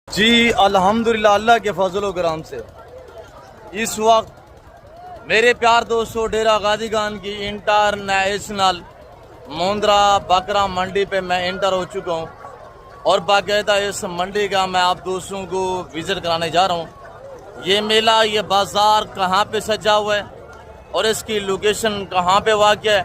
جی الحمدللہ اللہ کے فضل و کرم سے اس وقت میرے پیار دوستو ڈیرہ غازی خان کی انٹرنیشنل موندرا بکرا منڈی پہ میں انٹر ہو چکا ہوں اور باقاعدہ اس منڈی کا میں آپ دوستوں کو وزٹ کرانے جا رہا ہوں۔ یہ میلہ یہ بازار کہاں پہ سجا ہوا ہے اور اس کی لوکیشن کہاں پہ واقع ہے،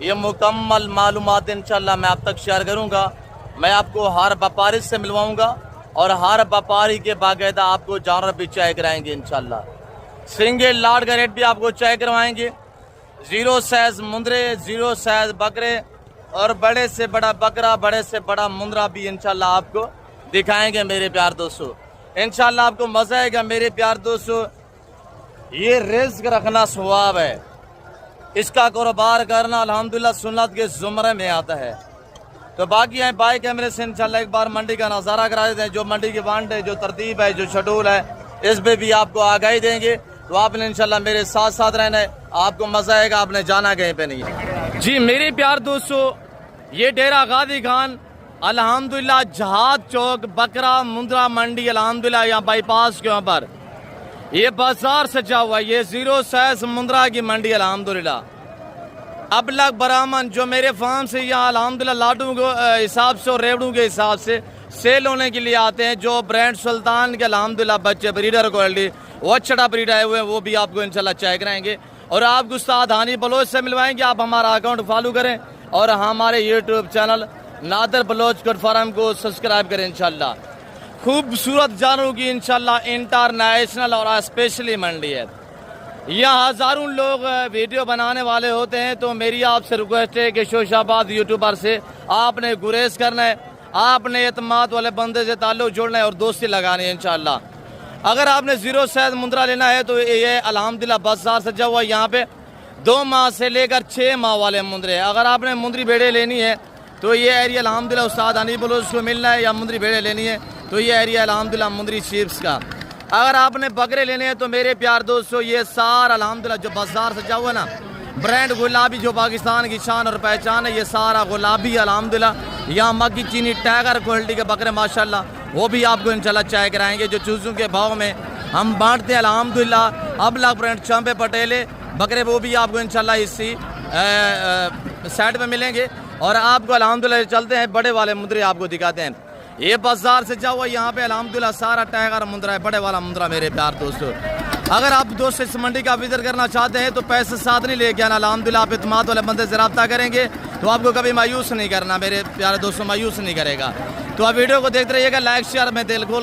یہ مکمل معلومات انشاءاللہ میں آپ تک شیئر کروں گا۔ میں آپ کو ہر وپاری سے ملواؤں گا اور ہر وپاری کے باقاعدہ آپ کو جانور بھی چیک کرائیں گے انشاءاللہ۔ سنگل لاٹ کا ریٹ بھی آپ کو چیک کروائیں گے، زیرو سائز مندرے، زیرو سائز بکرے اور بڑے سے بڑا بکرا، بڑے سے بڑا مندرا بھی انشاءاللہ آپ کو دکھائیں گے میرے پیار دوستو۔ انشاءاللہ آپ کو مزہ آئے گا میرے پیار دوستو۔ یہ رزق رکھنا ثواب ہے، اس کا کاروبار کرنا الحمدللہ سنت کے زمرے میں آتا ہے۔ تو باقی ہیں بائی کیمرے سے انشاءاللہ ایک بار منڈی کا نظارہ کرا دیتے ہیں، جو منڈی کی بانڈ ہے، جو ترتیب ہے، جو شیڈول ہے، اس پہ بھی آپ کو آگاہی دیں گے۔ تو آپ نے انشاءاللہ میرے ساتھ ساتھ رہنا ہے، آپ کو مزہ آئے گا، آپ نے جانا کہیں پہ نہیں ہے۔ جی میرے پیار دوستو، یہ ڈیرہ غازی خان الحمدللہ جہاد چوک بکرا مندرا منڈی الحمدللہ یہاں بائی پاس کے اوپر یہ بازار سجا ہوا ہے۔ یہ زیرو سائز مندرا کی منڈی الحمدللہ ابلغ برامن جو میرے فارم سے یہاں الحمدللہ لاڈوں کے حساب سے اور ریوڑوں کے حساب سے سیل ہونے کے لیے آتے ہیں، جو برینڈ سلطان کے الحمدللہ بچے بریڈر کوالٹی وہ چھڑا بریڈ آئے ہوئے ہیں، وہ بھی آپ کو انشاءاللہ چیک کرائیں گے اور آپ کو استاد ہانی بلوچ سے ملوائیں گے۔ آپ ہمارا اکاؤنٹ فالو کریں اور ہمارے یوٹیوب چینل نادر بلوچ گڈ فارم کو سبسکرائب کریں انشاءاللہ۔ خوبصورت جانوروں کی انشاءاللہ انٹرنیشنل اور اسپیشلی منڈی ہے۔ یہاں ہزاروں لوگ ویڈیو بنانے والے ہوتے ہیں، تو میری آپ سے ریکویسٹ ہے کہ شوشاباد یوٹیوبر سے آپ نے گریز کرنا ہے، آپ نے اعتماد والے بندے سے تعلق جوڑنا ہے اور دوستی لگانی ہے انشاءاللہ۔ اگر آپ نے زیرو سائز مندرا لینا ہے تو یہ الحمدللہ بازار سجا ہوا ہے، یہاں پہ 2 ماہ سے لے کر 6 ماہ والے مندرے۔ اگر آپ نے مندری بیڑے لینی ہے تو یہ ایریا الحمدللہ استاد ہنی بلوچ کو ملنا ہے، یا مندری بیڑے لینی ہے تو یہ ایریا الحمدللہ مندری شیپس کا۔ اگر آپ نے بکرے لینے ہیں تو میرے پیار دوستو یہ سارا الحمدللہ جو بازار سجا ہوا ہے نا، برینڈ گلابی جو پاکستان کی شان اور پہچان ہے، یہ سارا گلابی الحمدللہ۔ یہاں مکی چینی ٹائگر کوالٹی کے بکرے ماشاءاللہ وہ بھی آپ کو انشاءاللہ چیک کرائیں گے، جو چوزوں کے بھاؤ میں ہم بانٹتے ہیں الحمدللہ۔ ابلغ برینڈ چمپے پٹیلے بکرے وہ بھی آپ کو انشاءاللہ اسی سائٹ پہ ملیں گے اور آپ کو الحمدللہ چلتے ہیں بڑے والے مندرے آپ کو دکھاتے ہیں۔ یہ بازار سے جا ہوا یہاں پہ الحمدللہ سارا ٹائگر مندرا ہے، بڑے والا مندرا میرے پیار دوستو۔ اگر آپ دوست اس منڈی کا وزٹ کرنا چاہتے ہیں تو پیسے ساتھ نہیں لے کے آنا، الحمدللہ آپ اعتماد والے بندے سے رابطہ کریں گے تو آپ کو کبھی مایوس نہیں کرنا، میرے پیارے دوستوں مایوس نہیں کرے گا۔ تو آپ ویڈیو کو دیکھتے رہیے گا، لائک شیئر میں دل کھول کے